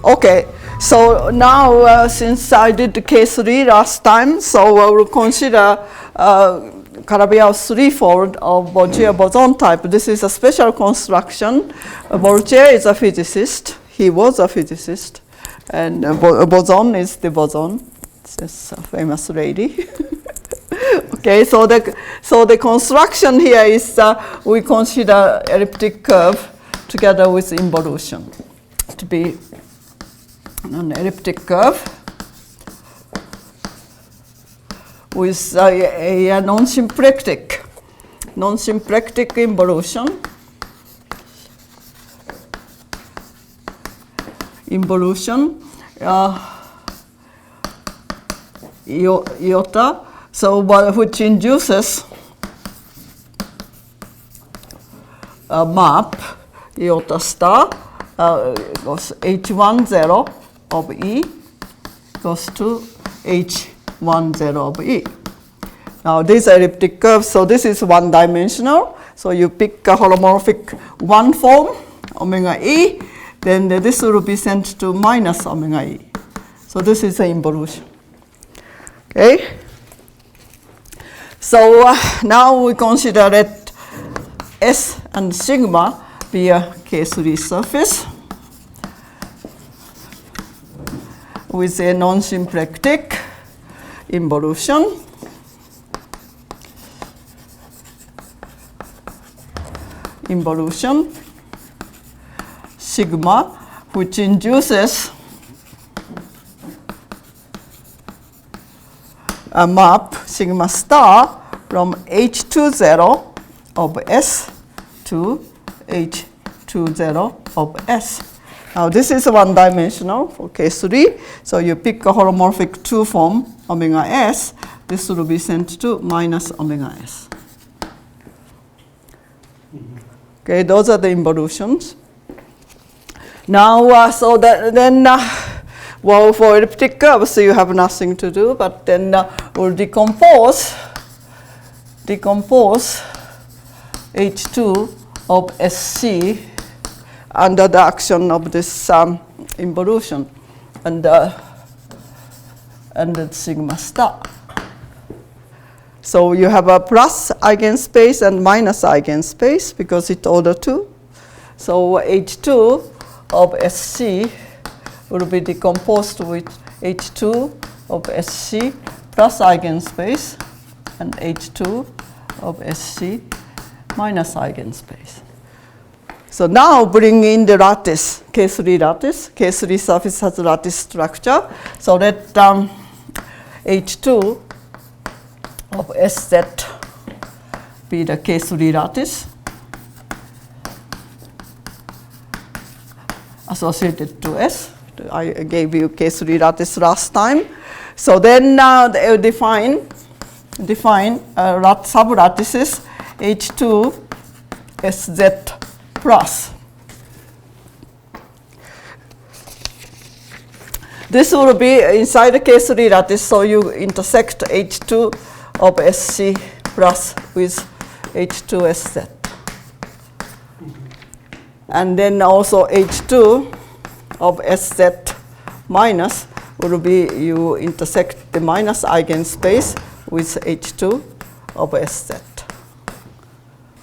Okay, so now since I did the K3 last time, so I will consider Calabi-Yau threefold of Boltzmann boson type. This is a special construction. Boltzmann is a physicist. He was a physicist. And boson is the boson. It's a famous lady. Okay, so the construction here is we consider elliptic curve together with involution to be an elliptic curve with a non-symplectic involution. Iota, so which induces a map iota star goes H10 of E goes to H10 of E. Now these are elliptic curves, so this is one dimensional. So you pick a holomorphic one form, omega E, then this will be sent to minus omega E. So this is the involution. Okay. So now we consider that S and sigma be a K3 surface with a non-symplectic involution. Sigma, which induces a map sigma star from H20 of S to H20 of S. Now this is one dimensional for K3, so you pick a holomorphic 2 form omega S, this will be sent to minus omega S. Okay, those are the involutions. Now, so that then, well, for elliptic curves, so you have nothing to do, but then we'll decompose H2 of SC under the action of this involution and the sigma star. So you have a plus eigenspace and minus eigenspace because it's order 2. So H2 of SC will be decomposed with H2 of SC plus eigenspace and H2 of SC minus eigenspace. So now bring in the lattice, K3 lattice. K3 surface has lattice structure. So let H2 of SZ be the K3 lattice associated to S. I gave you K3 lattice last time. So then they define sublattices H2 SZ plus. This will be inside the K3 lattice, so you intersect H2 of SC plus with H2 SZ. And then also H2 of SZ minus will be you intersect the minus eigenspace with H2 of SZ.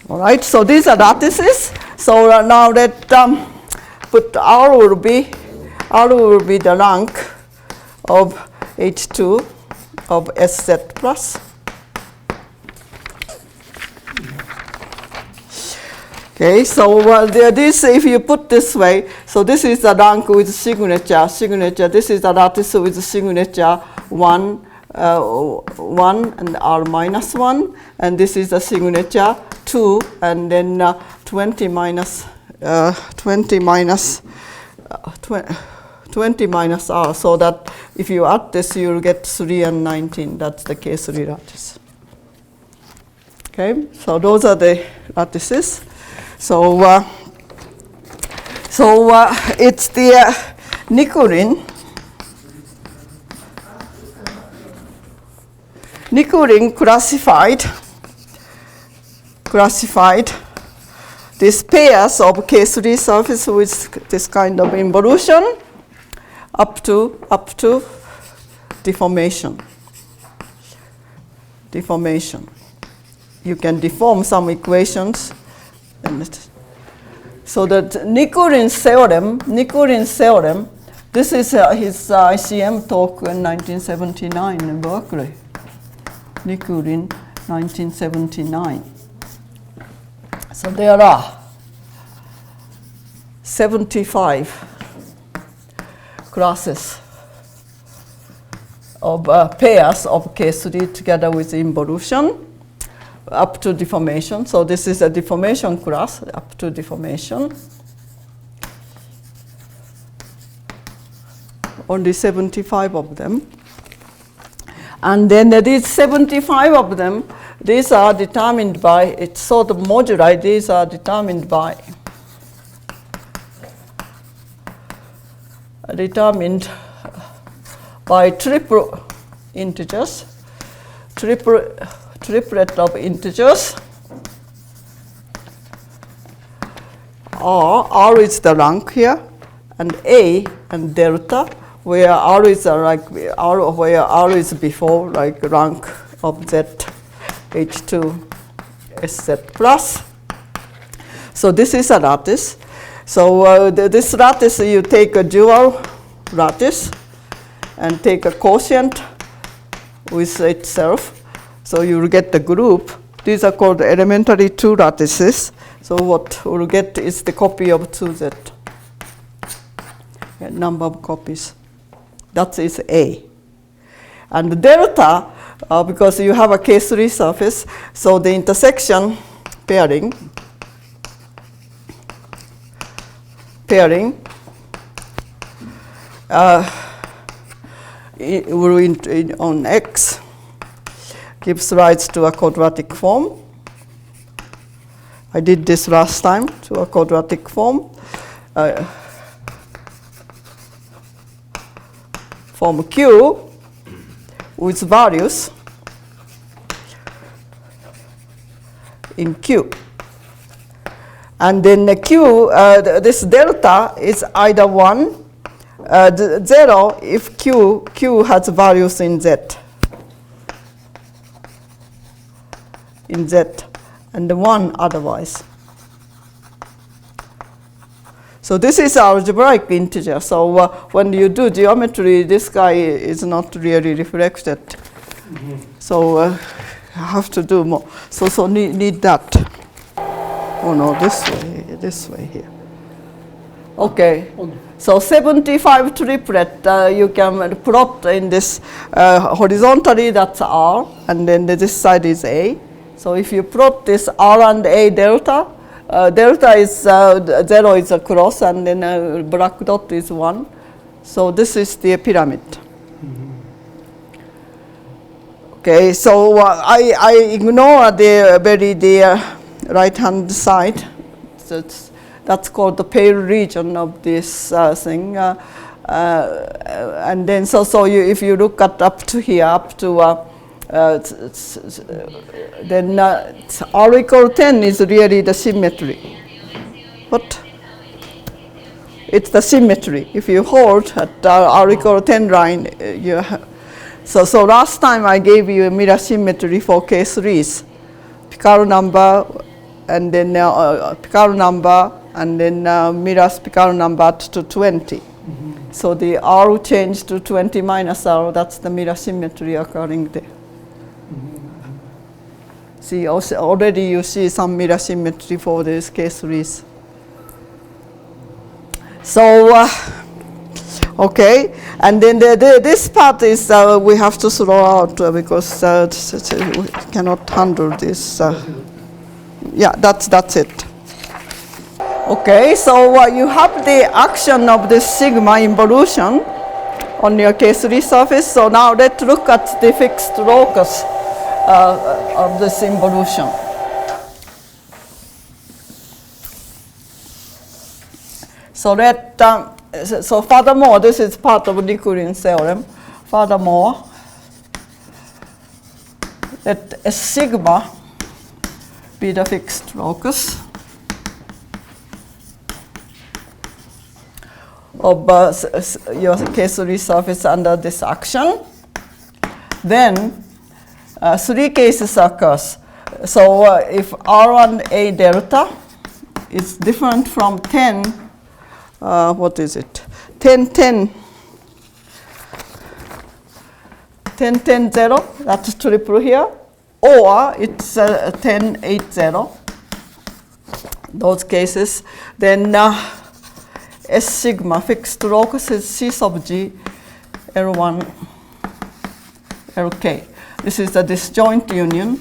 All right, so these are lattices. So now that put R will be the rank of H2 of SZ plus. Okay, so this, if you put this way, so this is the rank with signature. This is the lattice with signature 1 and R minus 1, and this is the signature 2, and then 20 minus R, so that if you add this, you'll get 3 and 19. That's the K3 lattice. Okay, so those are the lattices. So it's the Nikulin classified these pairs of K3 surface with this kind of involution up to deformation. Deformation. You can deform some equations. So that Nikulin theorem, this is his ICM talk in 1979 in Berkeley. Nikulin, 1979. So there are 75 classes of pairs of K3 together with involution up to deformation. So this is a deformation class up to deformation. Only 75 of them. And then these 75 of them, these are determined by, it's sort of moduli, these are determined by triple integers, triplet of integers. R is the rank here, and A and delta, where R is where R is before, like rank of Z, H2, SZ plus. So this is a lattice. So this lattice, you take a dual lattice and take a quotient with itself. So you will get the group. These are called elementary 2 lattices. So what we'll get is the copy of 2Z, number of copies. That is A. And the delta, because you have a K3 surface, so the intersection pairing on X gives rise to a quadratic form. I did this last time, to a quadratic form. Form Q with values in Q. And then the Q, this delta is either 1, 0 if Q has values in Z. And the 1 otherwise. So this is algebraic integer. So when you do geometry, this guy is not really reflected. Mm-hmm. So you have to do more. So need that. Oh no, this way here. Okay. So 75 triplet, you can plot in this horizontally, that's R, and then this side is A. So if you plot this R and A delta, delta is 0 is a cross, and then black dot is 1. So this is the pyramid. Mm-hmm. Okay, so I ignore the right hand side. That's called the pale region of this thing. And then if you look at up to here, up to then R equal 10 is really the symmetry. What? It's the symmetry. If you hold at R equal 10 line, so last time I gave you a mirror symmetry for K3s, Picard number, and then Picard number, and then mirrors Picard number to 20. Mm-hmm. So the R changed to 20 minus R. That's the mirror symmetry occurring there. See, also already you see some mirror symmetry for these K3s. So, okay, and then this part is we have to throw out because we cannot handle this. Yeah, that's it. Okay, so you have the action of this sigma involution on your K3 surface. So now let's look at the fixed locus of this involution. So furthermore, this is part of Nikulin theorem. Furthermore, let S sigma be the fixed locus of your K3 surface under this action, then 3 cases occurs. So if R1A delta is different from 10, what is it? 10, 10, 10, 10, 0, that's triple here, or it's 10, 8, 0. Those cases, then S sigma fixed locus is C sub G L1 LK. This is the disjoint union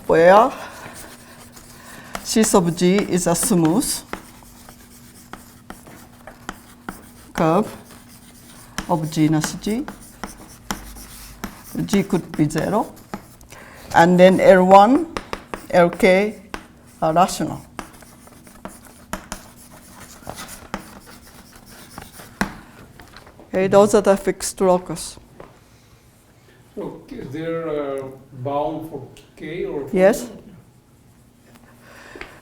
where C sub G is a smooth curve of genus G. G could be 0. And then L1, LK are rational. Okay, those are the fixed locus. So is there bound for K or? Yes.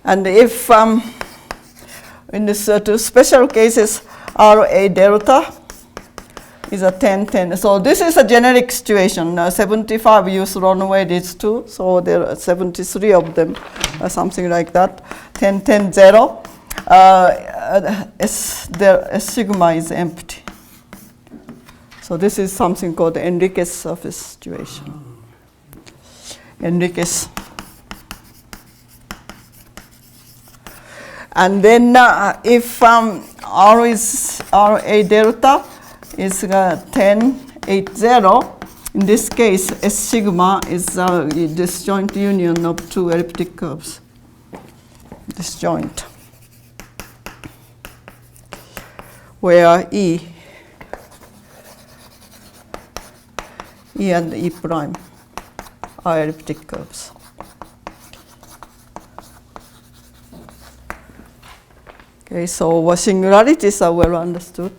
And if in these two special cases, RA delta is a 10, 10. So this is a generic situation. 75 you thrown away these two, so there are 73 of them, something like that. 10, 10, 0. S sigma is empty. So this is something called the Enriquez surface situation. Enriquez. And then if R is RA delta is 10, 8, 0, in this case S sigma is disjoint union of two elliptic curves. Disjoint. Where E and E prime are elliptic curves. Okay, so singularities are well understood.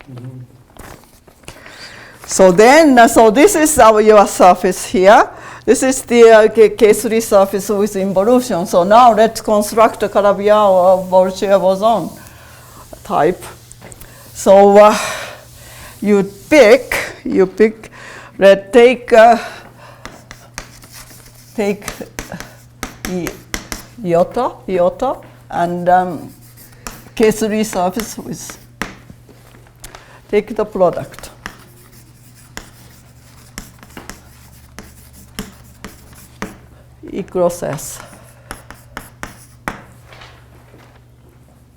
Mm-hmm. So then, so this is your surface here. This is the K3 surface with involution. So now let's construct a Calabi-Yau boson type. So you pick. Let's take iota and K3 surface with take the product. E cross S.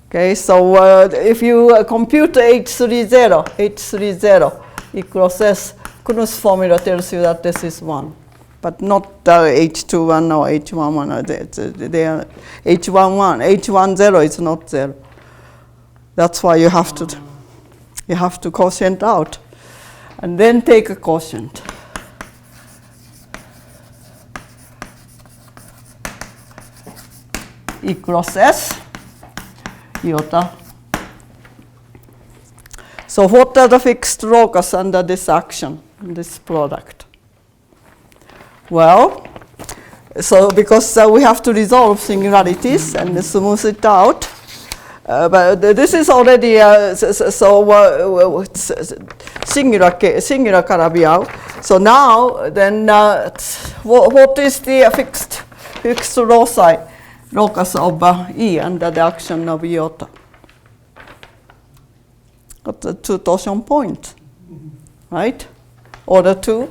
Okay, so if you compute H30 E cross S, Knud's formula tells you that this is 1, but not H21 or H11. They are H11, H10 is not 0. That's why you have to quotient out, and then take a quotient. E cross S, iota. So what are the fixed locus under this action, this product? Well, so because we have to resolve singularities and smooth it out, but this is already singular Calabi-Yau. So now, then, what is the fixed locus of E under the action of iota? Got the two torsion points, right? Order 2.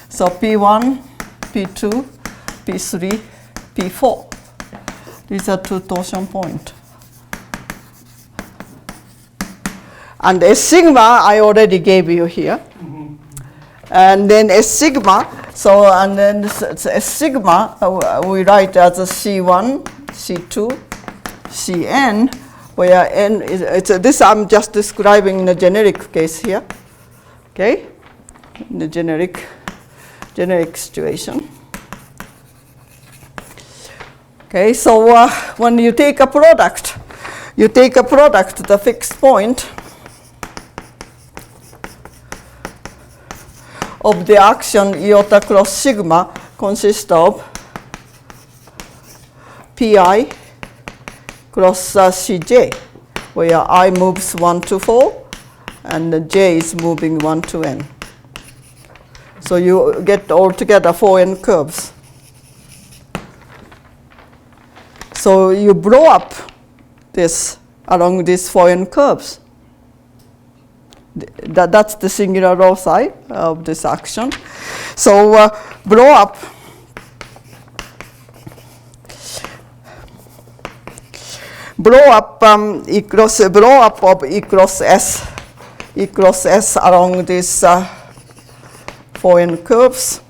So P1, P2, P3, P4. These are two torsion points. And S sigma I already gave you here. Mm-hmm. And then S sigma, so and then S sigma we write as a C1, C2, Cn, where n is this I'm just describing in a generic case here. Okay? In the generic situation. Okay, so when you take a product, the fixed point of the action iota cross sigma consists of Pi cross Cj, where I moves 1 to 4, and j is moving 1 to n. So you get altogether 4n curves. So you blow up this along these 4n curves. That's the singular loci of this action. So blow up E cross S along these 4n curves.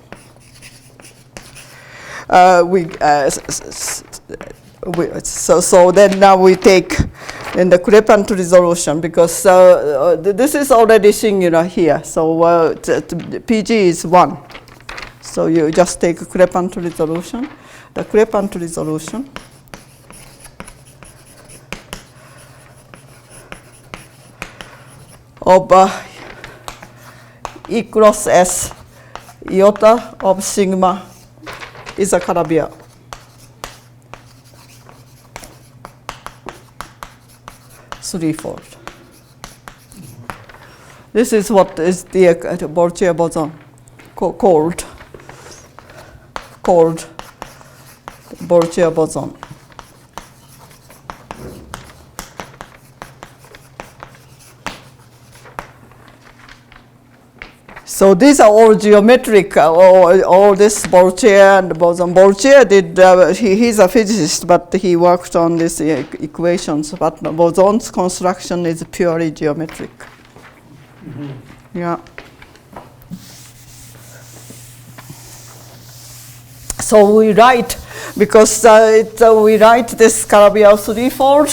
So then now we take in the Crepant resolution, because this is already singular here. So PG is 1. So you just take Crepant resolution. The Crepant resolution of E cross S iota of sigma is a Calabi-Yau. Threefold. This is what is the Borgia boson called Borgia boson. So these are all geometric, all this Borgia and boson. Borgia did, he's a physicist, but he worked on these equations, but boson's construction is purely geometric. Mm-hmm. Yeah. So we write, because we write this Calabi-Yau threefold.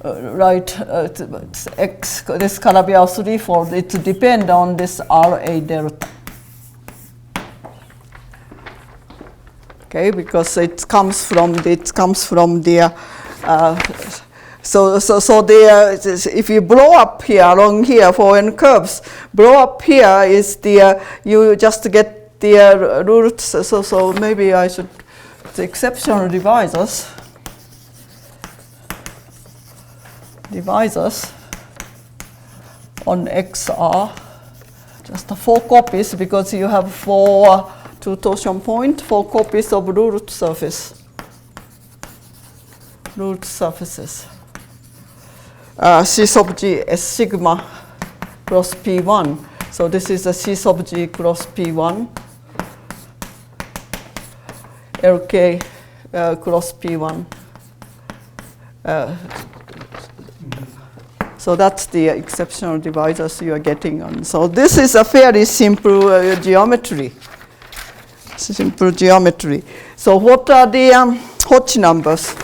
Write X, this Calabi-Yau threefold, it depends on this RA delta. Okay, because it comes from the if you blow up here along here for n curves, blow up here is you just get the roots. So maybe I should the exceptional divisors on XR, just 4 copies, because you have 4 two torsion point, 4 copies of root surfaces. C sub G S sigma cross P1. So this is a C sub G cross P1, LK cross P1. So that's the exceptional divisors you are getting on. So this is a fairly simple geometry. So what are the Hodge numbers?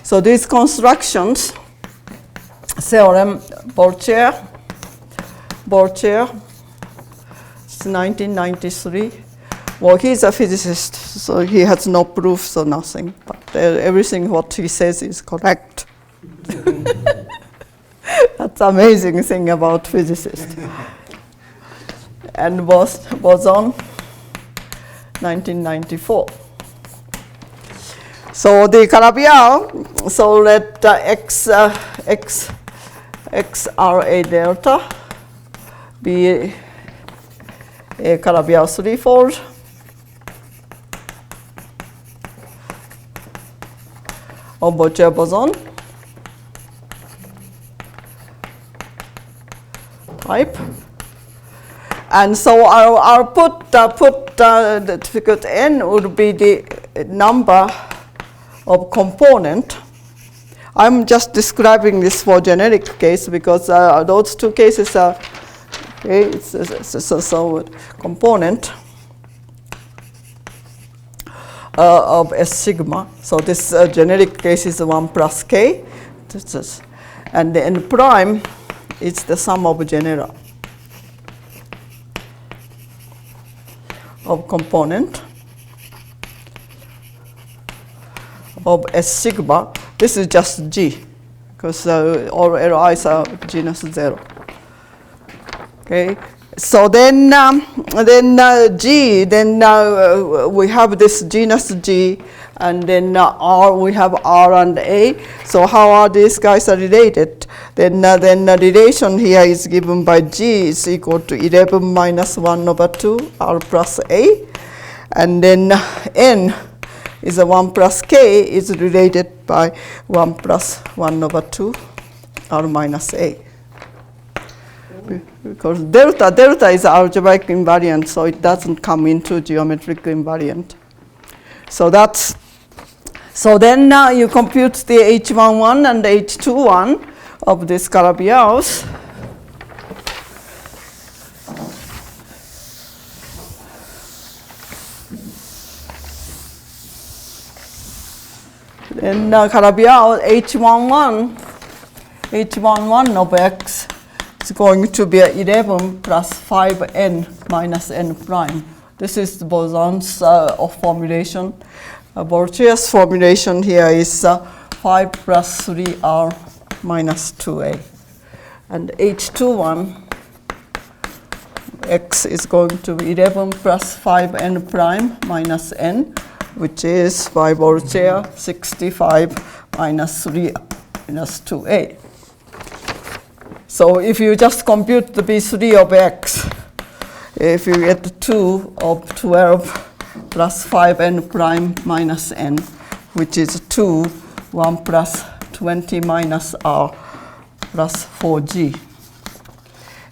So these constructions, theorem Borgia, it's 1993. Well, he's a physicist, so he has no proof, so nothing. But everything what he says is correct. That's the amazing thing about physicists. And boson, 1994. So the Calabi-Yau, so let XRA delta be a Calabi-Yau threefold. Of Borgia boson type. And so I'll put the difficult n would be the number of component. I'm just describing this for generic case, because those two cases are okay. So component of S sigma. So this generic case is 1 plus k, and the n prime is the sum of genera of component of S sigma. This is just G, because all LIs are genus 0. Okay, so then G, then we have this genus G, and then R, we have R and A. So how are these guys are related? Then the relation here is given by G is equal to 11 minus 1 over 2 R plus A, and then N is a 1 plus K is related by 1 plus 1 over 2 R minus A. Because delta is algebraic invariant, so it doesn't come into geometric invariant. So then you compute the H11 and H21 of this Calabi-Yaus. Then Calabi-Yaus H11 of X is going to be 11 plus 5n minus n prime. This is the boson's formulation. Borchia's formulation here is 5 plus 3r minus 2a. And H21 X is going to be 11 plus 5n prime minus n, which is by Borchia 65 minus 3 minus 2a. So if you just compute the B3 of X, if you get 2 of 12 plus 5n prime minus n, which is 2, 1 plus 20 minus r plus 4g.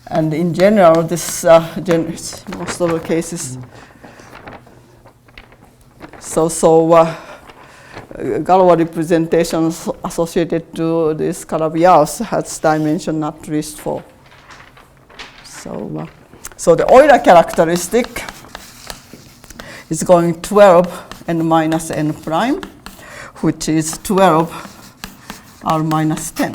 And in general, this most of the cases. So Galois representations associated to this Calabi-Yaus has dimension at least 4. So the Euler characteristic is going 12 n minus n prime, which is 12 r minus 10.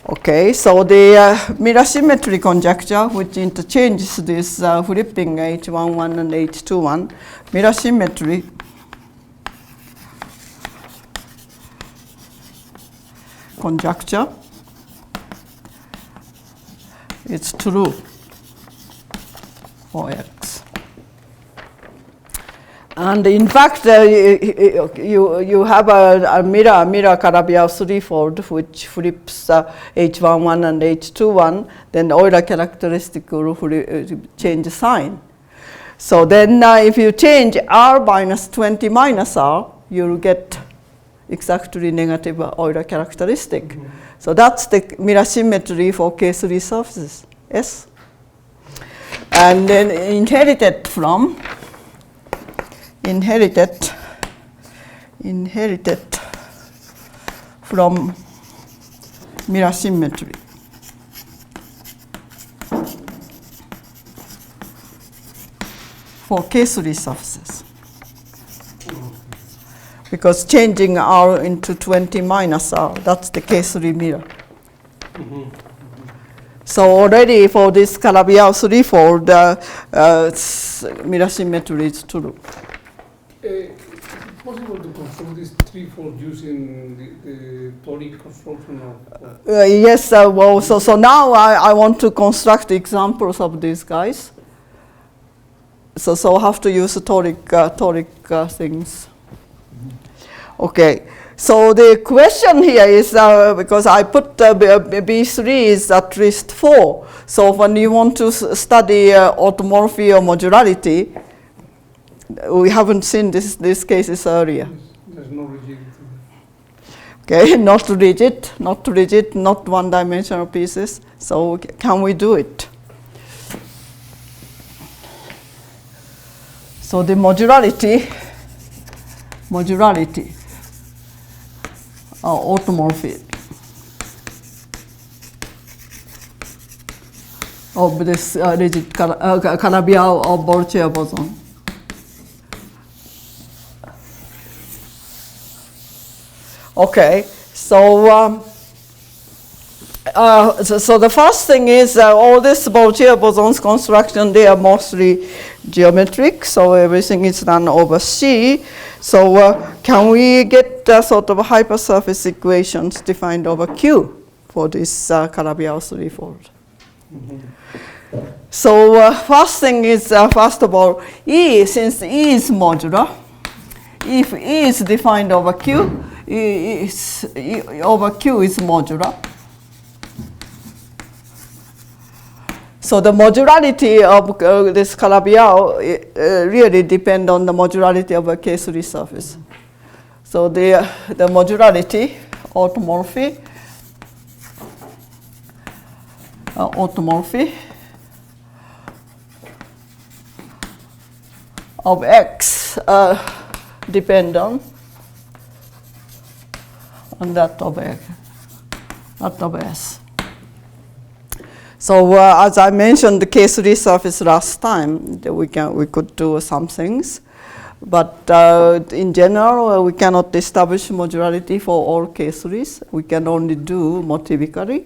Okay, so the mirror symmetry conjecture, which interchanges this flipping H11 and H21, mirror symmetry conjecture, it's true for X. And in fact, you have a mirror Calabi-Yaus threefold which flips H11 and H21, then Euler characteristic will change sign. So then if you change R minus 20 minus R, you'll get exactly negative Euler characteristic. Mm-hmm. So that's the mirror symmetry for K3 surfaces, S. And then inherited from mirror symmetry. For K3 surfaces. Because changing R into 20 minus R, that's the K3 mirror. Mm-hmm. So already for this Calabi-Yaus threefold, mirror symmetry is true. Is it possible to construct this threefold using the toric construction of? Yes, well, so now I want to construct examples of these guys. So I have to use toric things. Okay, so the question here is, because I put B3 is at least 4. So when you want to study automorphy or modularity, we haven't seen these cases earlier. There's no rigidity. Okay, not rigid, not one-dimensional pieces. So can we do it? So the modularity, automorphy of this rigid Calabi-Yau or Borchia boson. Okay, so the first thing is all this Borchia bosons construction, they are mostly geometric, so everything is done over C. So can we get sort of hypersurface equations defined over Q for this Calabi-Yau threefold. So first thing is, first of all, E, since E is modular, if E is defined over Q, E over Q is modular. So the modularity of this Calabi-Yau really depends on the modularity of a K3 surface. So the modularity, automorphy of X depend on that of S. So as I mentioned the K3 surface last time, we could do some things, but in general we cannot establish modularity for all K3s. We can only do motivically.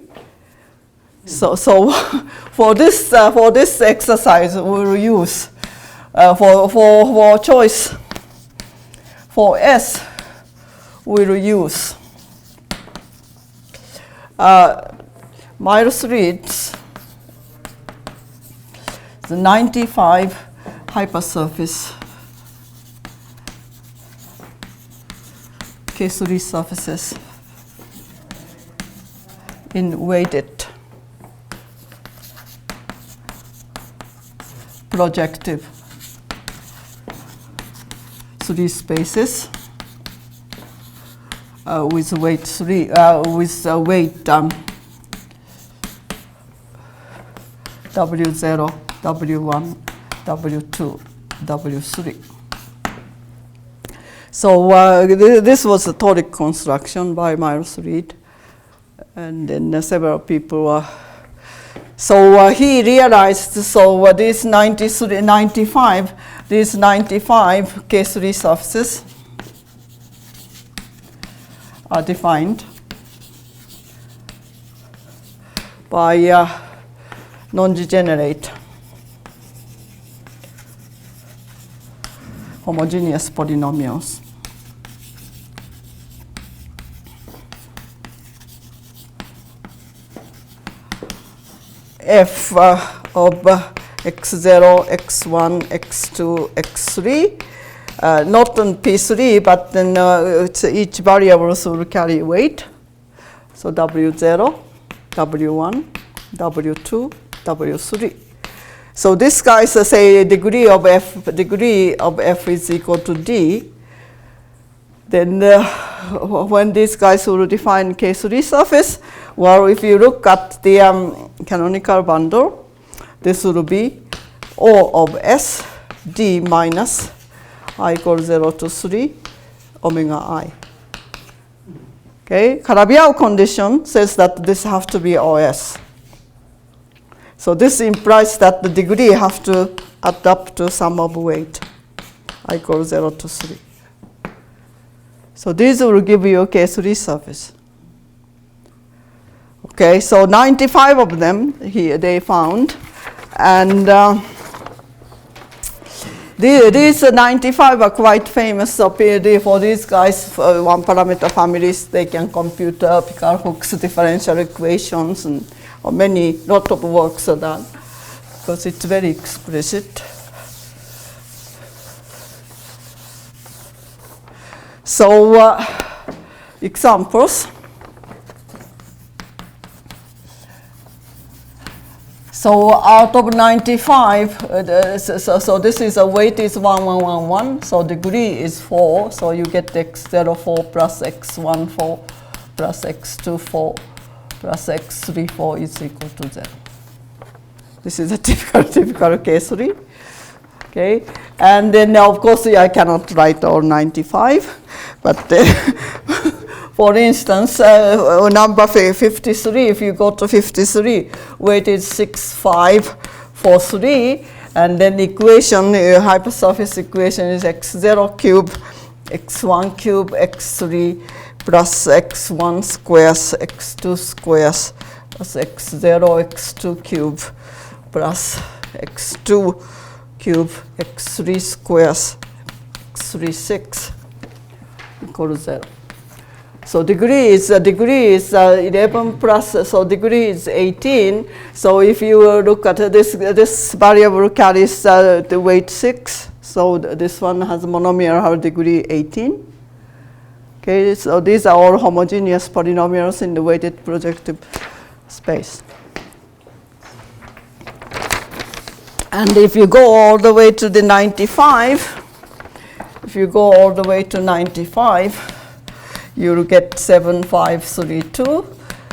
So for this exercise we will use for choice for S we will use Miles-Reed's the 95 hypersurface K3 surfaces in weighted projective 3 spaces with weight 3 with weight W0, W1, W2, W3. So this was a toric construction by Miles-Reed, and then several people. So he realized. So these 95 K3 surfaces are defined by non-degenerate homogeneous polynomials. F of x0, x1, x2, x3, not on P3, but then each variable will carry weight. So W0, W1, W2, W3. So this guy say degree of f is equal to d. Then when these guys will define K3 surface, well, if you look at the canonical bundle, this will be O of S d minus I equals 0 to 3 omega I. Okay, Calabi-Yau condition says that this has to be OS. So this implies that the degree have to add up to sum of weight, I equals 0 to 3. So these will give you a K3 surface. Okay, so 95 of them here they found, and these 95 are quite famous. So for these guys, for one parameter families, they can compute Picard-Hooke's differential equations, and lot of works are done because it's very explicit. So examples. So out of 95, so this is a weight is 1111, so degree is 4, so you get x0 4 plus x1 4 plus x2 4 plus x3 4 is equal to 0. This is a typical case 3. Okay, and then of course I cannot write all 95, but for instance, number 53, if you go to 53, weight is 6, 5, 4, 3, and then the equation, hypersurface equation is x0 cube, x1 cube, x3 plus x1 squares, x2 squares, plus x0, x2 cube, plus x2 cube, x3 squares, x3 6 equals 0. So degree is 11 plus, so degree is 18. So if you look at this variable carries the weight 6. So this one has monomial degree 18. Okay, so these are all homogeneous polynomials in the weighted projective space. And if you go all the way to the 95, you'll get 7532,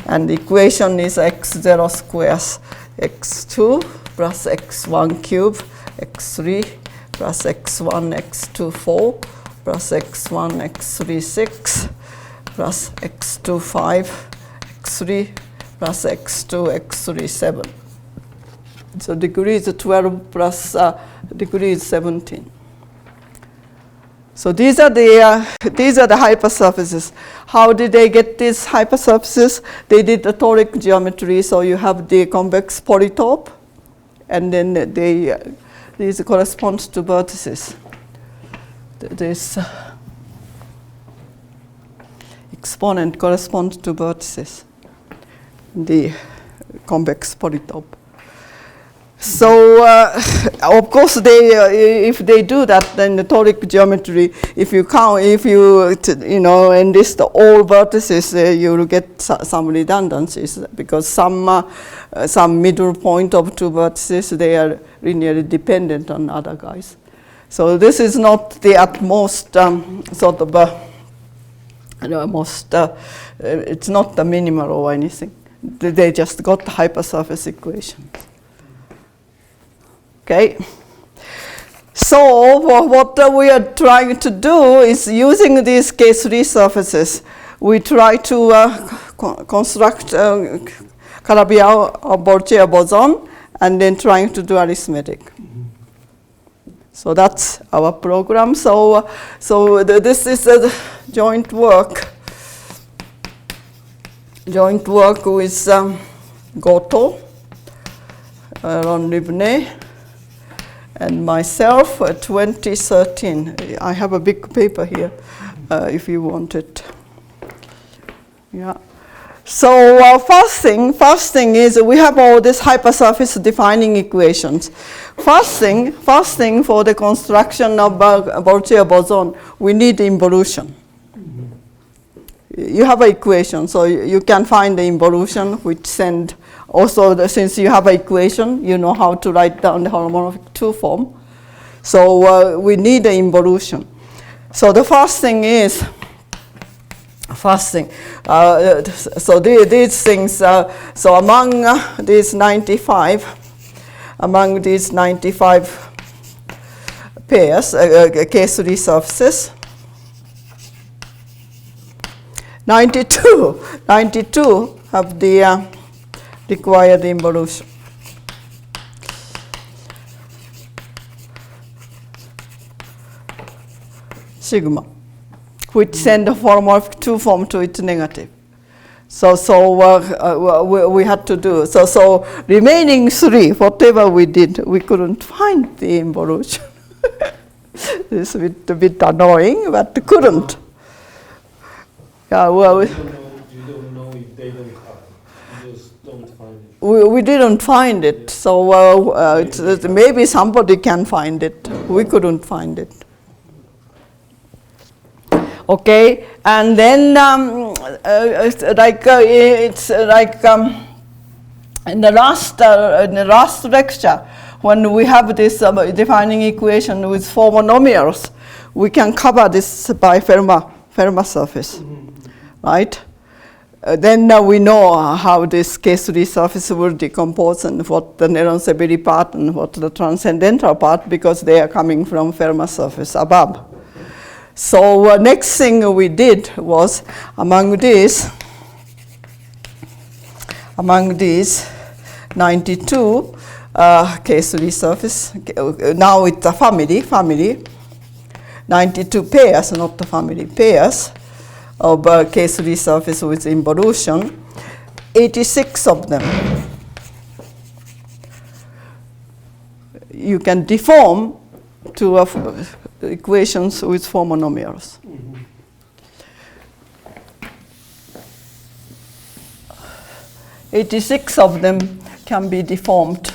and the equation is x0 squares x2 plus x1 cube x3 plus x1 x2 4 plus x1 x3 6 plus x2 5 x3 plus x2 x3 7. So degree is 12 plus degree is 17. So these are the hypersurfaces. How did they get these hypersurfaces? They did the toric geometry. So you have the convex polytope, and then these corresponds to vertices. This exponent corresponds to vertices, the convex polytope. So of course, if they do that, then the toric geometry, if you count, enlist all vertices, you will get some redundancies, because some middle point of two vertices, they are linearly dependent on other guys. So this is not the utmost it's not the minimal or anything. They just got the hypersurface equation. Okay. So what we are trying to do is, using these K3 surfaces, we try to construct Calabi-Yau boson, and then trying to do arithmetic. So that's our program. So this is a joint work with Goto, Ron Livney, and myself, 2013. I have a big paper here, if you want it. Yeah. So first thing is, we have all these hypersurface defining equations. First thing for the construction of Borgia boson, we need involution. You have an equation, so you can find the involution, which send. Also, since you have an equation, you know how to write down the holomorphic 2 form. So we need the involution. So the first thing is, so these things, so among these 95 pairs, K3 surfaces, 92 have the required involution. Sigma, which send the holomorphic 2 form to its negative. So we had to do. So remaining 3, whatever we did, we couldn't find the involution. It's a bit annoying, but couldn't. Yeah, well. You don't know if they don't have it. You just don't find it. We didn't find it. So maybe somebody can find it. We couldn't find it. Okay, and then it's like in the last lecture, when we have this defining equation with 4 monomials, we can cover this by Fermat surface, right? Then we know how this K3 surface will decompose, and what the Néron-Severi part and what the transcendental part, because they are coming from Fermat surface above. So next thing we did was, among these 92 K3 surface, now it's a family, 92 pairs, not the family, pairs of K3 surface with involution, 86 of them you can deform to equations with 4 monomials. 86 of them can be deformed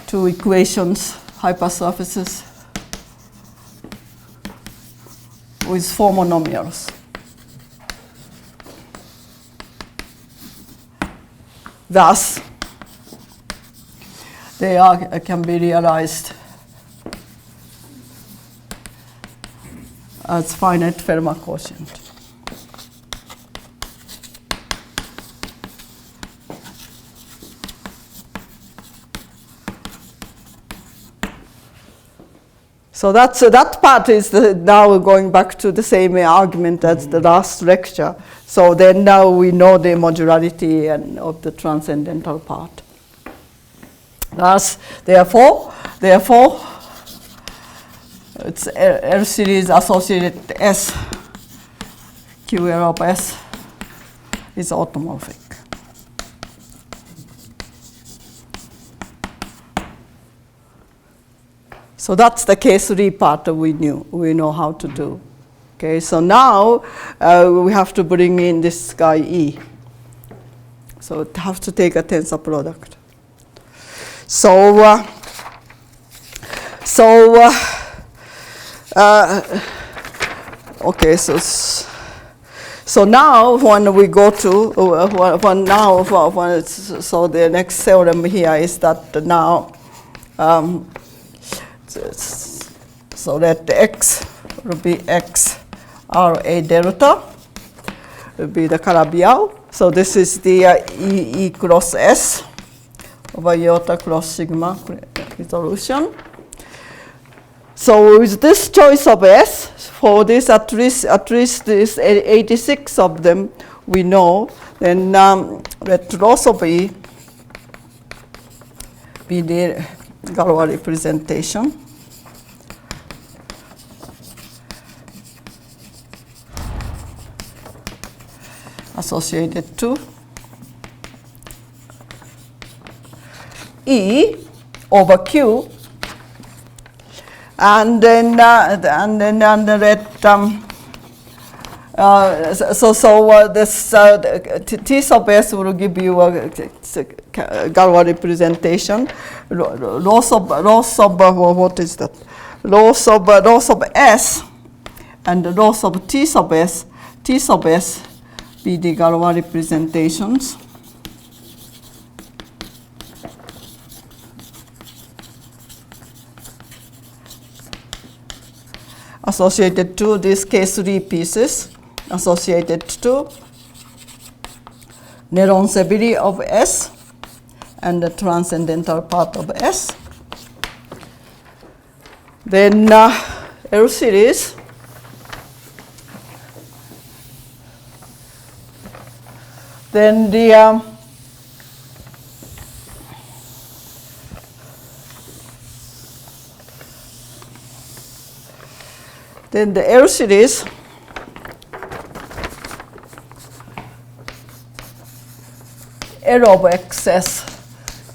to equations, hypersurfaces with four monomials. Thus, they can be realized as finite Fermat quotient. So that part is now going back to the same argument as the last lecture. So then now we know the modularity and of the transcendental part. Thus, therefore, it's L series associated S, QL of S is automorphic. So that's the case 3 part that we know how to do. Okay, so now we have to bring in this guy E. So it has to take a tensor product. Okay, so now when we go to so the next theorem here is that now so that X will be X RA delta will be the Calabi-Yau. So this is the E cross S over iota cross sigma resolution. So with this choice of S, for this at least this 86 of them we know, then let loss of E be the Galois representation. Associated to E over Q, and then let this T sub S will give you a Galois representation. Loss of what is that? Loss of S and the loss of T sub S be the Galois representations. Associated to these K3 pieces, associated to Néron-Severi of S and the transcendental part of S. Then L series then the L series L of XS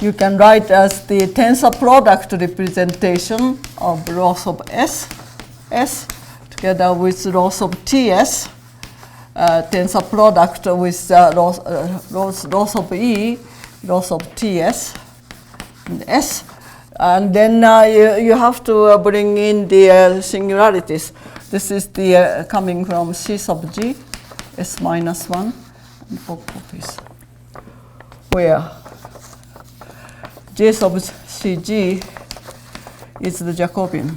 you can write as the tensor product representation of loss of S together with loss of TS, tensor product with loss of E, loss of TS and S. And then you have to bring in the singularities. This is the coming from C sub G, S minus 1, and 4 copies, where J sub CG is the Jacobian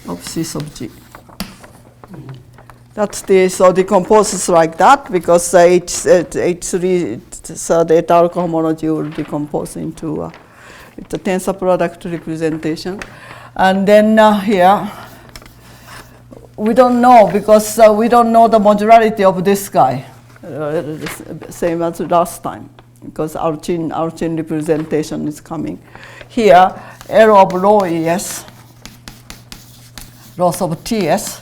of C sub G. That's so decomposes like that because H3, so the étale cohomology will decompose into the tensor product representation. And then here, we don't know because we don't know the modularity of this guy, same as last time, because our chain representation is coming. Here, error of rho ES, loss of TS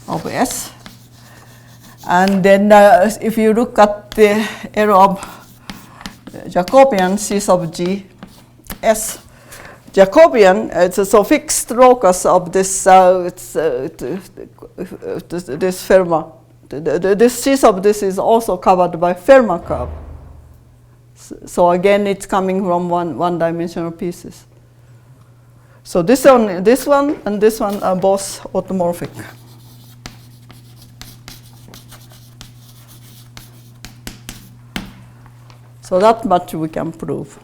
of S. And then if you look at the error of Jacobian C sub G S, Jacobian, so fixed locus of this this Fermat. This C sub this is also covered by Fermat curve. So again, it's coming from one-dimensional pieces. So this one, and this one are both automorphic. So that much we can prove.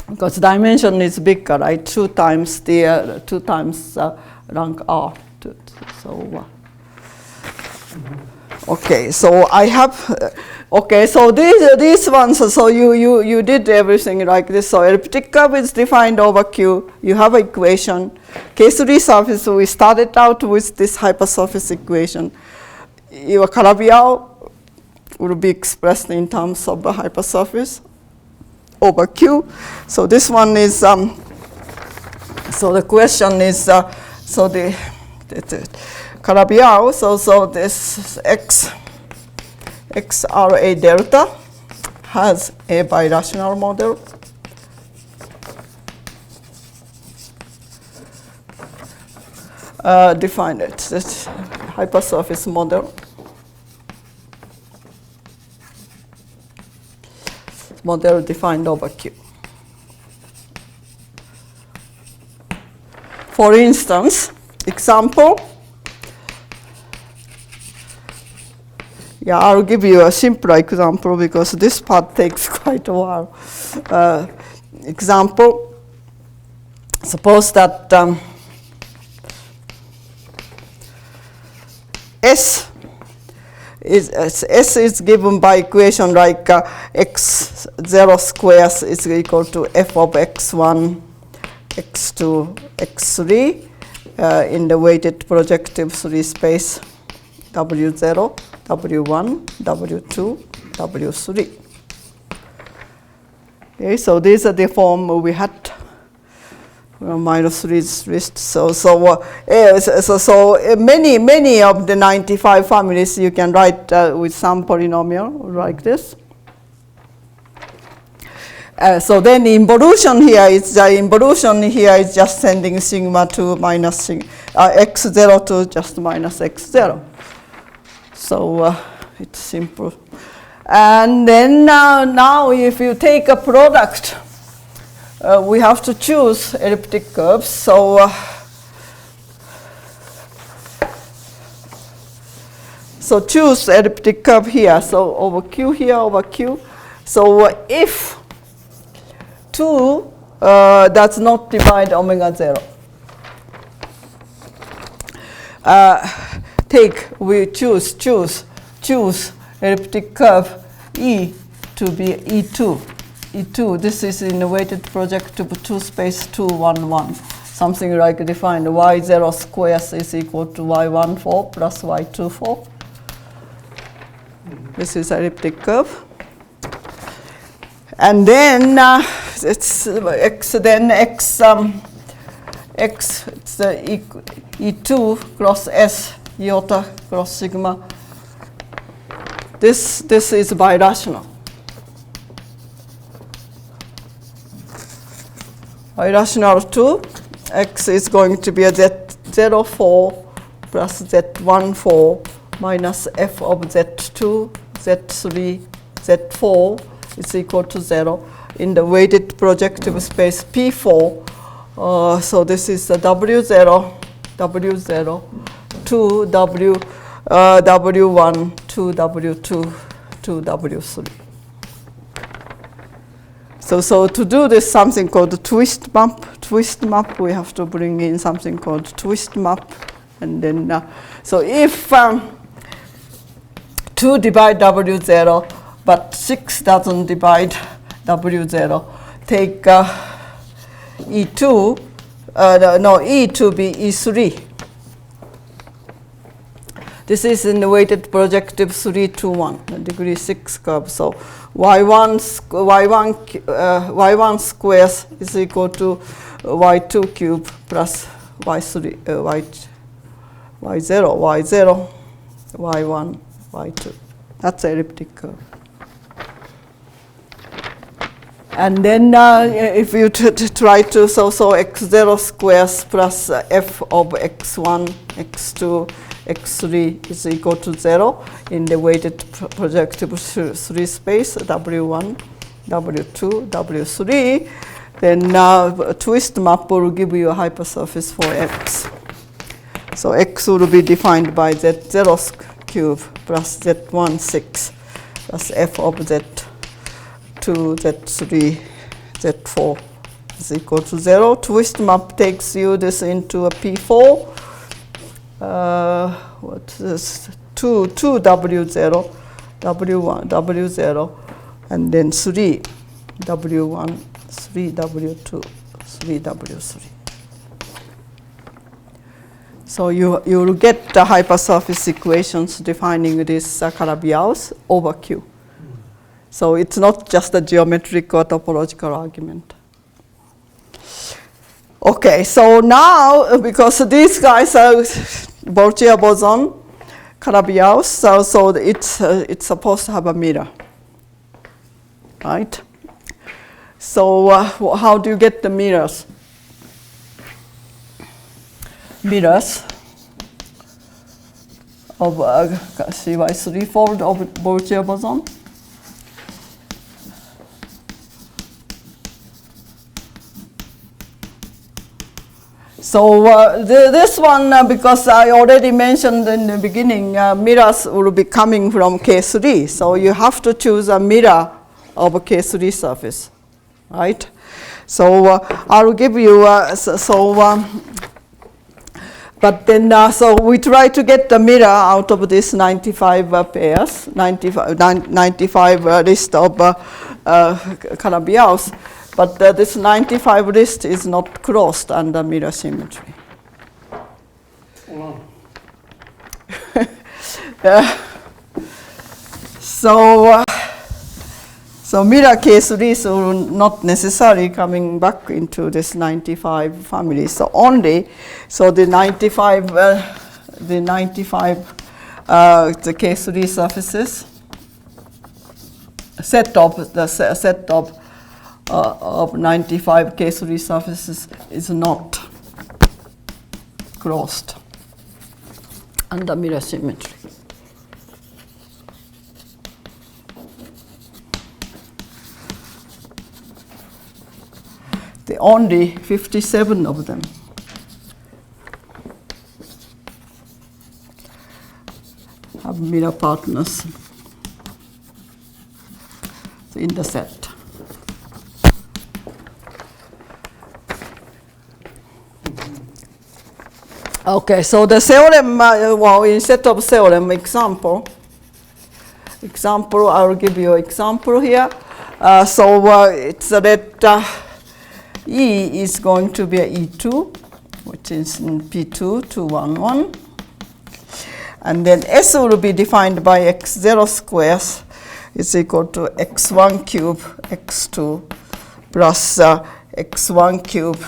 Because dimension is bigger, right? 2 times the 2 times rank R. So okay, so I have okay. So these ones. So you did everything like this. So elliptic curve is defined over Q. You have an equation. K3 surface. We started out with this hypersurface equation. Your Calabi-Yau will be expressed in terms of the hypersurface over Q. So this one is, so the question is, so the Calabi-Yau, so this XRA delta has a birational model. Define it, this hypersurface model. Model defined over Q. For instance, example. Yeah, I'll give you a simpler example because this part takes quite a while. Example. Suppose that S is given by equation like x0 squares is equal to f of x1, x2, x3 in the weighted projective 3 space W0, W1, W2, W3. Okay, so these are the form we had. Minus 3 is list. So many of the 95 families you can write with some polynomial like this. So then the involution here is just sending sigma to minus x0 to just minus x0. So it's simple. And then now if you take a product, we have to choose elliptic curves. So choose elliptic curve here. So over Q here, over Q. So if 2 does not divide omega 0, we choose elliptic curve E to be E2. E2, this is in the weighted projective 2 space 2, 1, 1. Something like defined y0 squares is equal to y14 plus y24. This is elliptic curve. And then it's x, it's the E2 cross S, iota cross sigma. This is birational. Birational 2, x is going to be a z04 plus z14 minus f of z2, z3, z4 is equal to 0 in the weighted projective space P4. So this is the W0, W0, 2, W1, 2, W2, 2, W3. So to do this something called twist map, we have to bring in something called twist map. And then, so if 2 divide W0, but 6 doesn't divide W0, take E2, E to be E3. This is in the weighted projective 3 to 1, degree 6 curve. So y1 squares is equal to y2 cube plus y3, y0, y1, y2. That's elliptic curve. And then if you try to, so x0 squares plus f of x1, x2, x3 is equal to 0 in the weighted projective 3 space, w1, w2, w3, then a twist map will give you a hypersurface for x. So x will be defined by z0 cube plus z1 6 plus f of z2, z3, z4 is equal to 0. Twist map takes you this into a P4. What is 2 W0, W1, W0, and then 3 W1, 3 W2, 3 W3. So you will get the hypersurface equations defining this Calabi-Yaus over Q. So it's not just a geometric or topological argument. Okay, so now because these guys are Borgia boson, Calabi-Yaus, so it's supposed to have a mirror, right? So how do you get the mirrors? Mirrors of CY threefold of Borgia boson. So this one, because I already mentioned in the beginning, mirrors will be coming from K3. So you have to choose a mirror of a K3 surface, right? So I'll give you, but then, so we try to get the mirror out of this 95 pairs, 95 list of Calabi-Yaus. But this 95 list is not crossed under mirror symmetry. Wow. So mirror K3s will not necessarily coming back into this 95 family. So only, so the 95, the K3 surfaces, set of 95 K3 surfaces is not crossed under mirror symmetry. The only 57 of them have mirror partners in the set. Okay, so the theorem, well, instead of theorem, example, I will give you an example here. It's that E is going to be a E2, which is in P2, 2, 1, 1. And then S will be defined by x0 squares is equal to x1 cube, x2, plus x1 cube,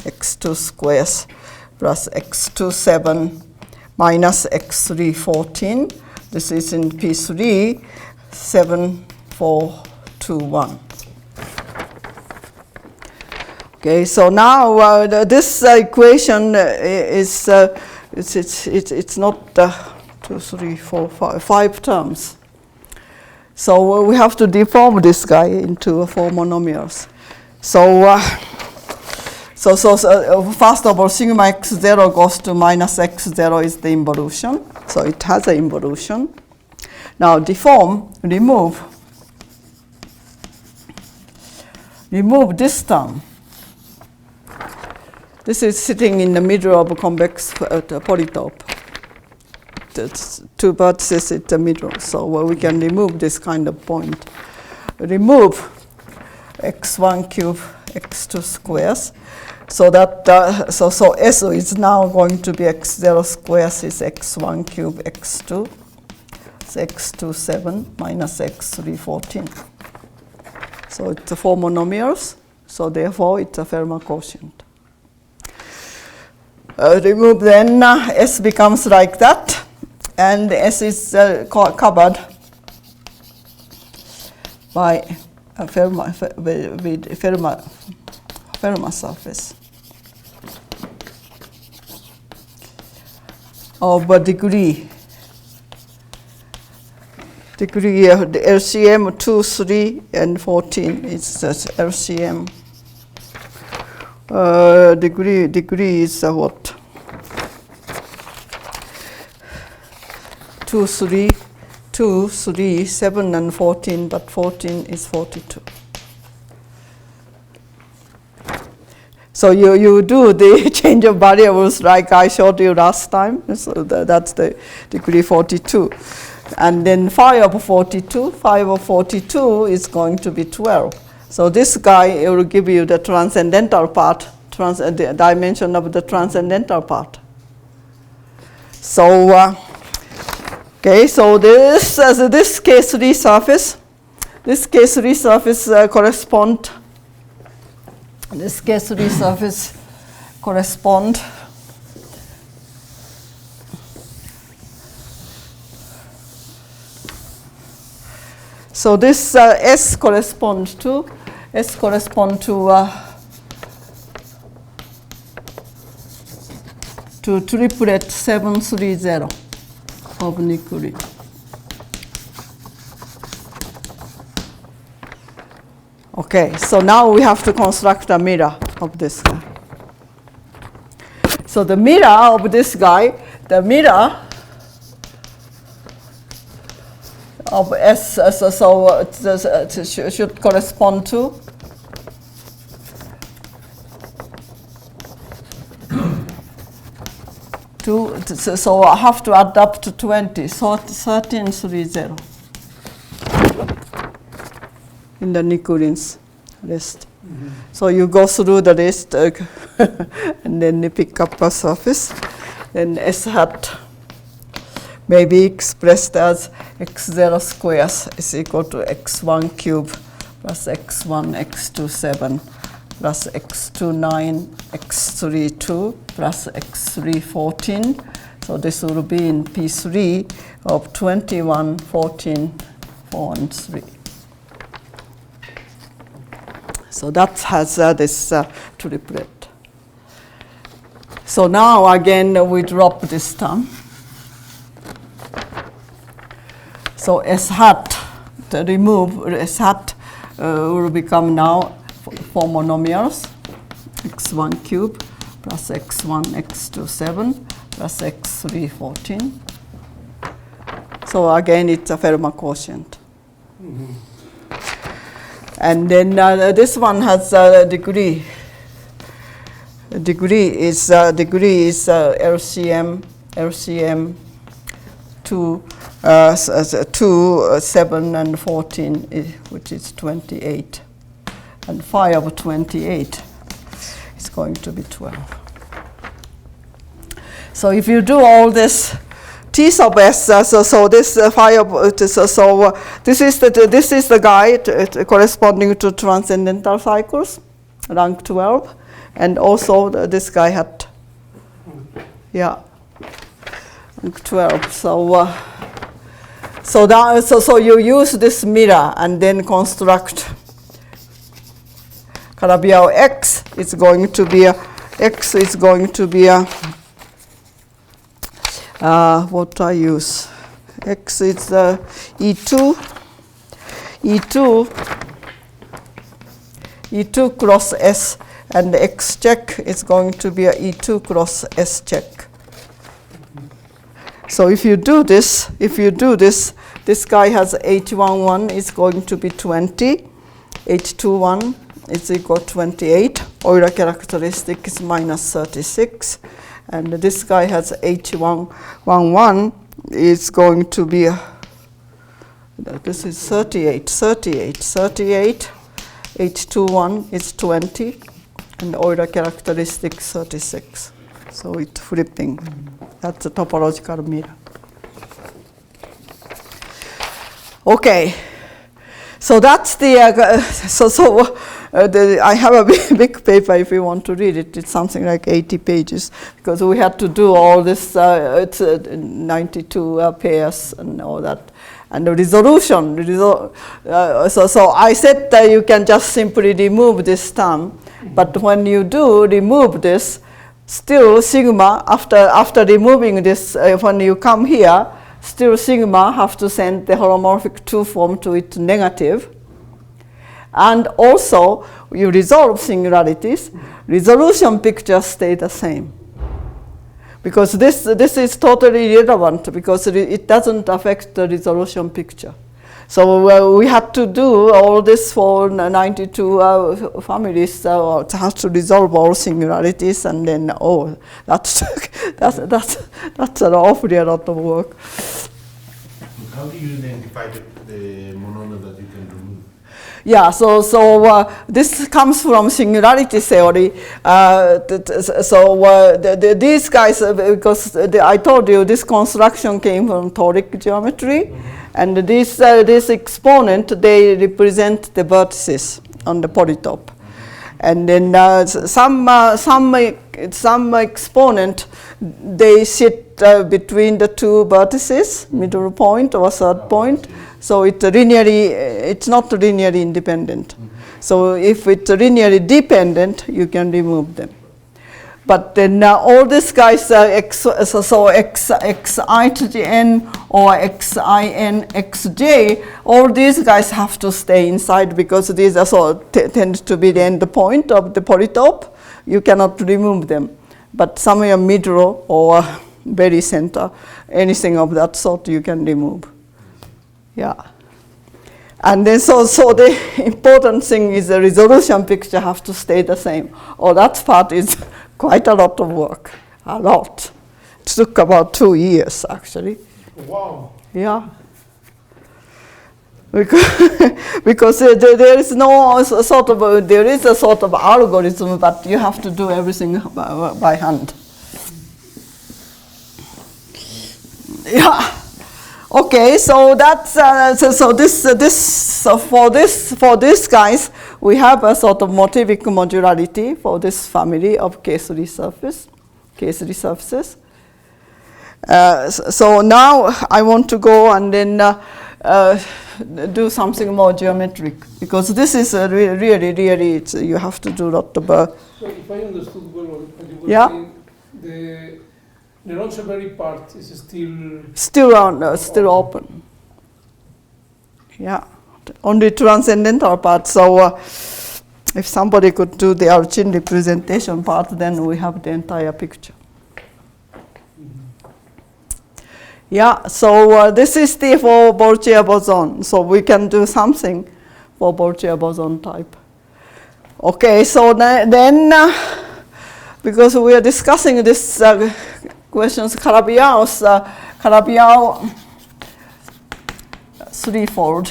x2 squares, plus x2 7 minus x3 14. This is in P3 7 4 2 1. Okay, so now this equation is it's not 2 3 4 5 terms. So we have to deform this guy into 4 monomials. So first of all, sigma x0 goes to minus x0 is the involution. So it has an involution. Now deform, remove this term. This is sitting in the middle of a convex polytope. That's 2 vertices in the middle. So we can remove this kind of point. Remove x1 cube, x2 squares. So that so S is now going to be x0 squares is x1 cube, x2. It's x2 7 minus x3 14. So it's 4 monomials. So therefore it's a Fermat quotient. Remove then S becomes like that, and S is covered by Fermat surface of a degree. The LCM 2, 3, and 14 is LCM. Degree is what? 2, 3, 7, and 14, but 14 is 42. So you do the change of variables like I showed you last time. So that's the degree 42. And then phi of 42 is going to be 12. So this guy will give you the transcendental part, the dimension of the transcendental part. So, okay, so this K3 surface, this K3 surface correspond so this S corresponds to triplet 730 of nuclei. Okay, so now we have to construct a mirror of this guy. So the mirror of this guy, the mirror of S, it should correspond to so I have to add up to 20, so 1330 in the Nikulins list. Mm-hmm. So you go through the list and then you pick up a surface. Then S hat may be expressed as x0 squares is equal to x1 cube plus x1, x2 7 plus x2 9, x3 2 plus x3 14. So this will be in P3 of 21, 14, 4, and 3. So that has this triplet. So now again we drop this term. So S hat, to remove S hat will become now 4 monomials, x1 cube plus x1, x2 7 plus x3 14. So again it's a Fermat quotient. Mm-hmm. And then this one has a degree. Degree is LCM 2, 7, and 14, which is 28. And phi of 28 is going to be 12. So if you do all this T sub S, so this phi of this is the guy corresponding to transcendental cycles, rank 12, and also this guy had, rank 12. So you use this mirror and then construct Calabi-Yau X. It's going to be a X is going to be a what I use. X is E2 cross S, and X check is going to be a E2 cross S check. So if you do this, this guy has H11 is going to be 20, H21 is equal to 28, Euler characteristic is minus 36, and this guy has H11 is going to be, this is 38, H21 is 20, and Euler characteristic 36. So it's flipping. That's a topological mirror. Okay, so that's the I have a big paper if you want to read it. It's something like 80 pages because we had to do all this. It's 92 pairs and all that, And the resolution, so I said that you can just simply remove this term, but when you do remove this, still sigma, after removing this, when you come here, still sigma have to send the holomorphic 2 form to its negative. And also, you resolve singularities, resolution pictures stay the same. Because this is totally irrelevant because it doesn't affect the resolution picture. So we had to do all this for 92 families, so it has to resolve all singularities, and then that's an awfully a lot of work. How do you identify the monomial that you can remove? Yeah, so this comes from singularity theory. These guys, because I told you this construction came from toric geometry, and this exponent, they represent the vertices on the polytope. And then some exponent, they sit between the two vertices, middle point or third point. So it's not linearly independent. So if it's linearly dependent, you can remove them. But then all these guys, xi to the n or xin xj, all these guys have to stay inside because these also tend to be the end point of the polytope. You cannot remove them. But somewhere middle or very center, anything of that sort you can remove. Yeah. And then so the important thing is the resolution picture has to stay the same. That part is quite a lot of work, a lot. It took about 2 years actually. Wow. Yeah. Because there is no sort of, there is a sort of algorithm, but you have to do everything by hand. Yeah. Okay, so that's for this guys, we have a sort of motivic modularity for this family of K3 surfaces. So now I want to go and then do something more geometric because this is really you have to do a lot of. So if I understood well what you were saying, the non-severi part is still open. Yeah, only transcendental part. So if somebody could do the Archin representation part, then we have the entire picture. Yeah, so this is the for Borgia boson. So we can do something for Borgia boson type. Okay, so then because we are discussing this questions, Calabi-Yau threefold,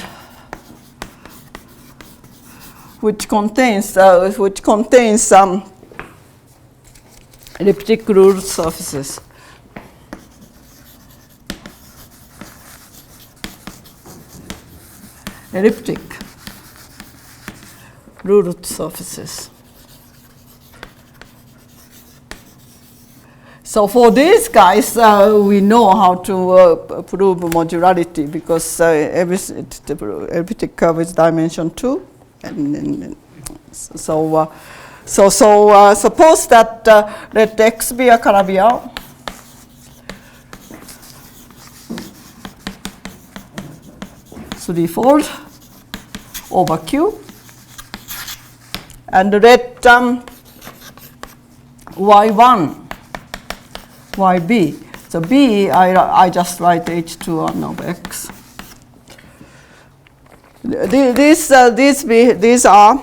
which contains elliptic ruled surfaces. Elliptic ruled surfaces. So for these guys, we know how to prove modularity because every elliptic curve is dimension 2, and so suppose that let X be a Calabi-Yau. Threefold over Q, and let Y1, YB. So B, I just write H2 over X. These are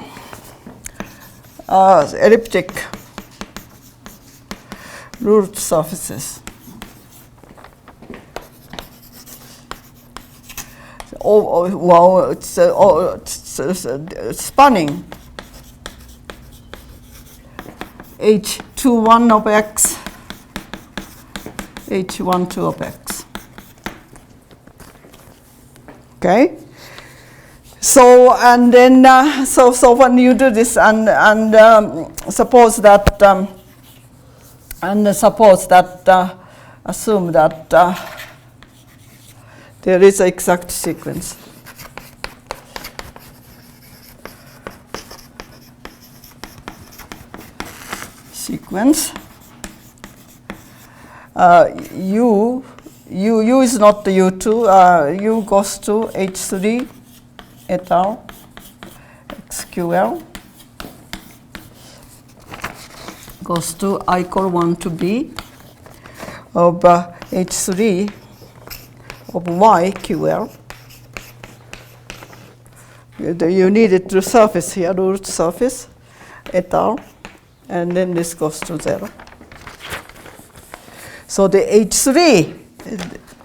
elliptic ruled surfaces. Well, it's spanning H21 of X, H12 of X. Okay. So and then so when you do this and suppose that assume that There is an exact sequence. U is not the U2. U goes to H3 et al. XQL goes to I equal 1 to B of H3 of Y QL. You need it to surface here, root surface et al. And then this goes to 0. So the H3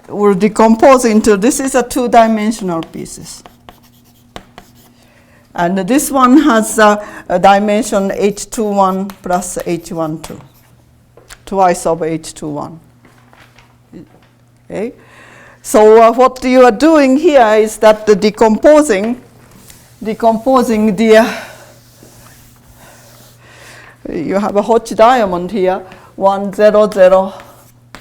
will decompose into, this is a two-dimensional pieces. And this one has a dimension H21 plus H12, twice of H21. Okay. So what you are doing here is that the decomposing the, you have a Hodge diamond here, 1 0 0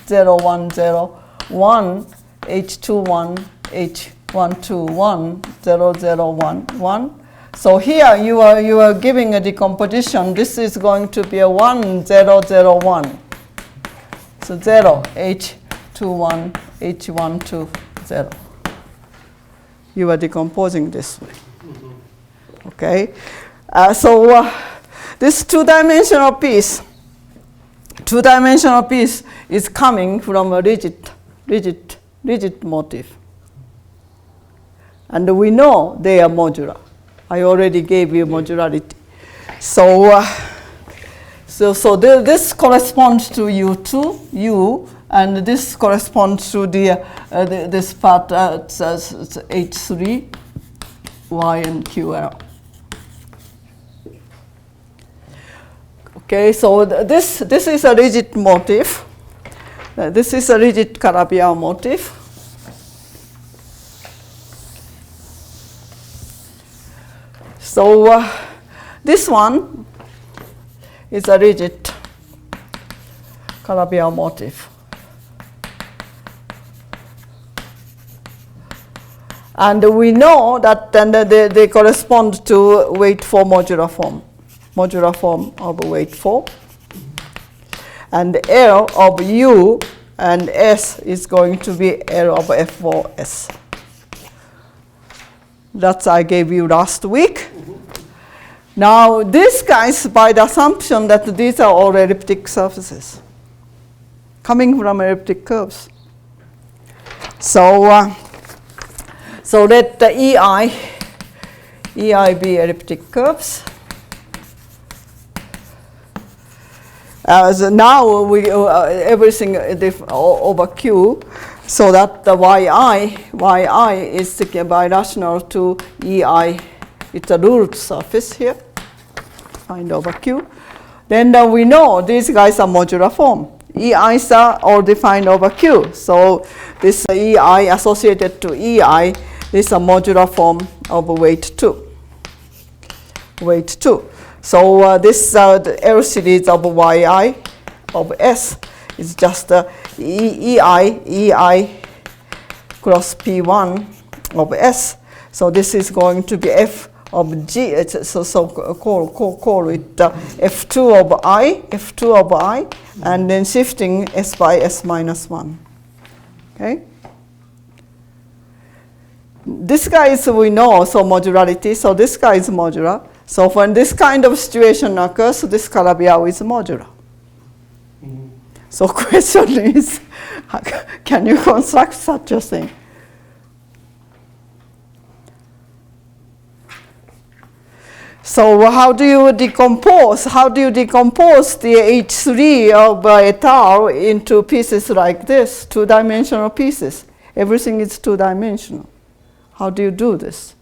0 1 0 1 H21 H121 0 0 1 1. So here you are giving a decomposition. This is going to be a 1 0 0 1. So 0 H21 H120. You are decomposing this way. Okay. This two-dimensional piece is coming from a rigid motif. And we know they are modular. I already gave you modularity. This corresponds to U2, U, and this corresponds to this part H3, Y, and QL. Okay, so this is a rigid motif. This is a rigid Calabi-Yau motif. So this one is a rigid Calabi-Yau motif. And we know that then they correspond to weight 4 modular form of weight 4. And L of U and S is going to be L of F4S. That's I gave you last week. Now these guys, by the assumption that these are all elliptic surfaces coming from elliptic curves. So let the EI be elliptic curves. So now we everything over Q, so that the YI is birational to EI. It's a ruled surface here, find over Q. Then we know these guys are modular form. EIs are all defined over Q. So this EI associated to EI is a modular form of weight 2. So this the L series of YI of S is just EI cross P1 of S. So this is going to be F of G. So call it F2 of I, and then shifting S by S minus 1. Okay. This guy is, we know, so modularity. So this guy is modular. So when this kind of situation occurs, this Calabi-Yau is modular. So question is, can you construct such a thing? So how do you decompose? How do you decompose the H3 of et al. Into pieces like this, two-dimensional pieces? Everything is two-dimensional. How do you do this?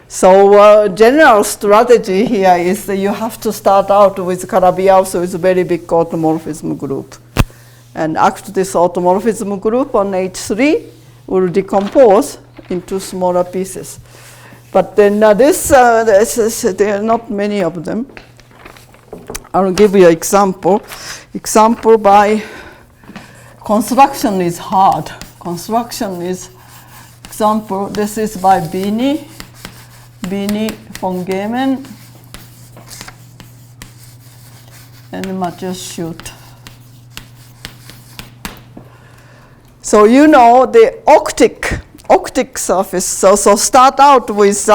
So general strategy here is that you have to start out with Calabi-Yau, so it's a very big automorphism group. And after this automorphism group on H3 will decompose into smaller pieces. But then there are not many of them. I'll give you an example. Example by construction is hard. Construction is example, this is by Bini von Gemen and Matthias Schut. So you know the octic surface. So start out with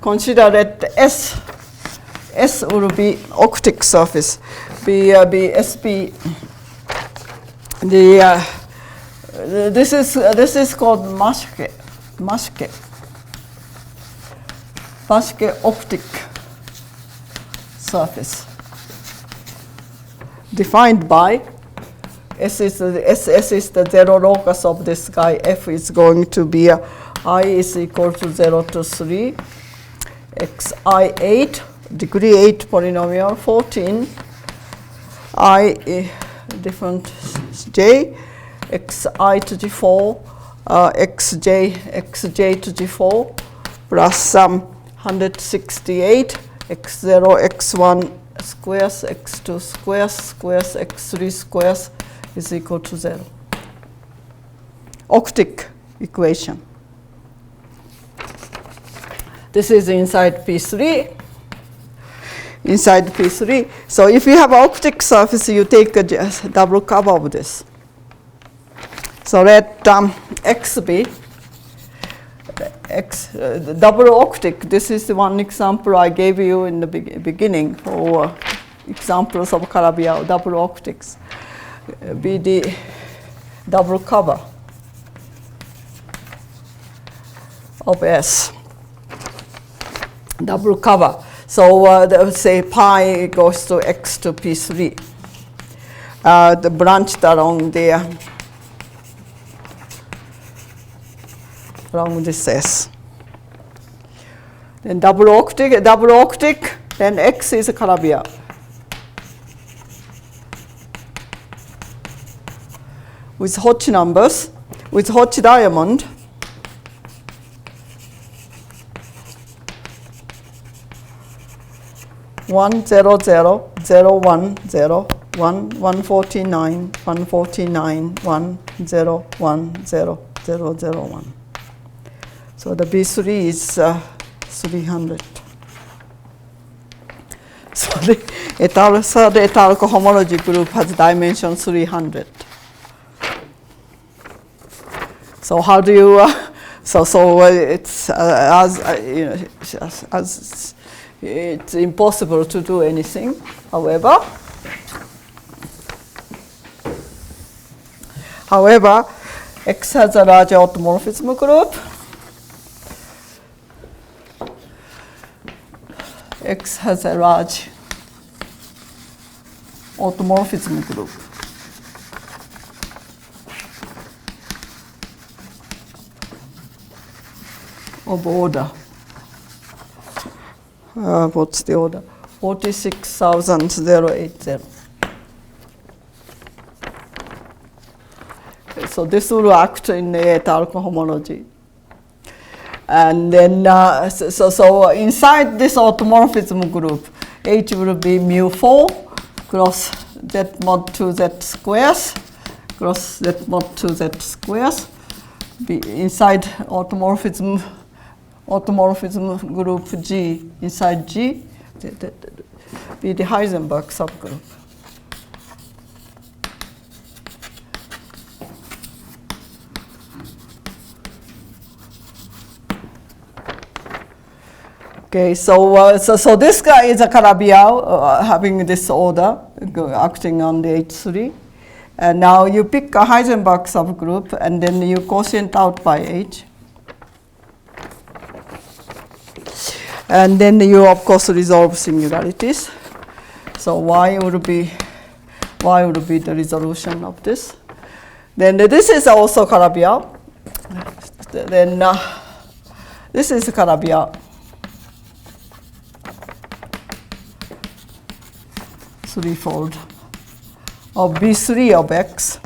consider that S will be octic surface. SB. This is called Maschke octic surface, defined by S is the zero locus of this guy. F is going to be I is equal to 0 to 3, xi 8, degree 8 polynomial 14, I different j, xi to the 4, xj to the 4, plus 168, x0, x1 squares, x2 squares, x3 squares is equal to 0. Octic equation. This is inside P3. Inside P3. So if you have an octic surface, you take a double cover of this. So let X be double octic. This is the one example I gave you in the beginning for examples of Calabi-Yau double octics. Be the double cover of S. Double cover. So say pi goes to X to P3. The branched along there, along this S. Then double octic, then X is a Calabi-Yau. With Hodge numbers, with Hodge diamond, one zero zero zero one zero 149 149 1010001. So the B3 is 300. So the third étale cohomology group has dimension 300. So how do you? It's as it's impossible to do anything. However, X has a large automorphism group. X has a large automorphism group. Of order. What's the order? 46,080. So this will act in the étale cohomology. And then, so inside this automorphism group, H will be mu4 cross Z mod 2Z squares, cross Z mod 2Z squares. Be inside automorphism group G, inside G, be the Heisenberg subgroup. Okay, so this guy is a Calabi-Yau having this order acting on the H3. And now you pick a Heisenberg subgroup and then you quotient out by H. And then you of course resolve singularities. So Y would be the resolution of this. Then this is also Calabi-Yau. Then this is Calabi-Yau. Threefold of B3 of X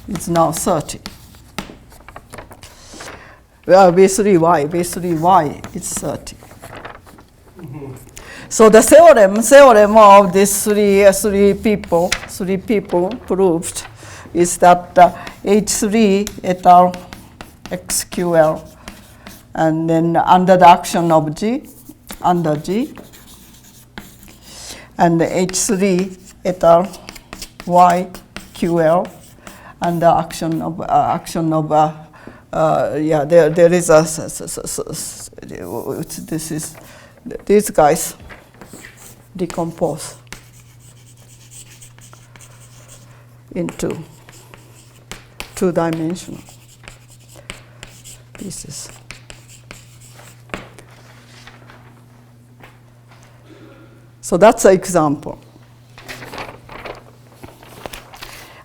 is now 30. Well, B3Y is 30. So the theorem of these three people proved is that H3 et al. XQL, and then under the action of G, under G, and the H3 eta YQL, and the action of there is a this is these guys decompose into two-dimensional pieces. So that's an example.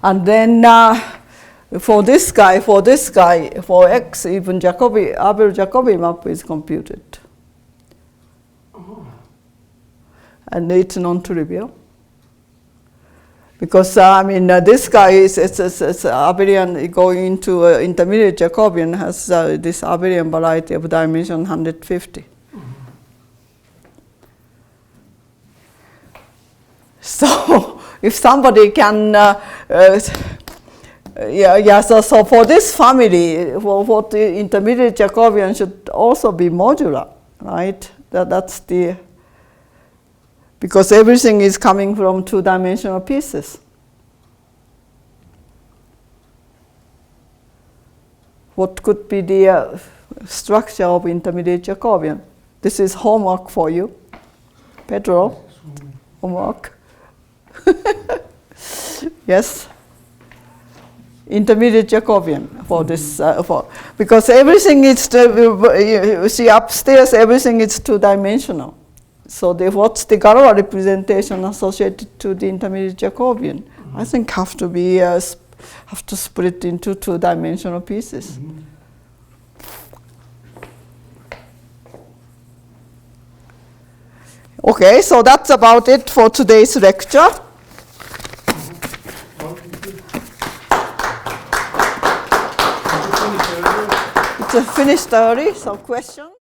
And then for this guy, for X, even Abel Jacobi map is computed. And it's non-trivial. Because this guy is it's abelian going into intermediate Jacobian has this abelian variety of dimension 150. So if somebody can, so for this family, for the intermediate Jacobian should also be modular, right? That's the, because everything is coming from two-dimensional pieces. What could be the structure of intermediate Jacobian? This is homework for you. Pedro, homework. Yes. Intermediate Jacobian for this, because everything is, you see upstairs, everything is two-dimensional. So what's the Galois representation associated to the intermediate Jacobian? I think have to split into two-dimensional pieces. Okay, so that's about it for today's lecture. It's finished early, so questions?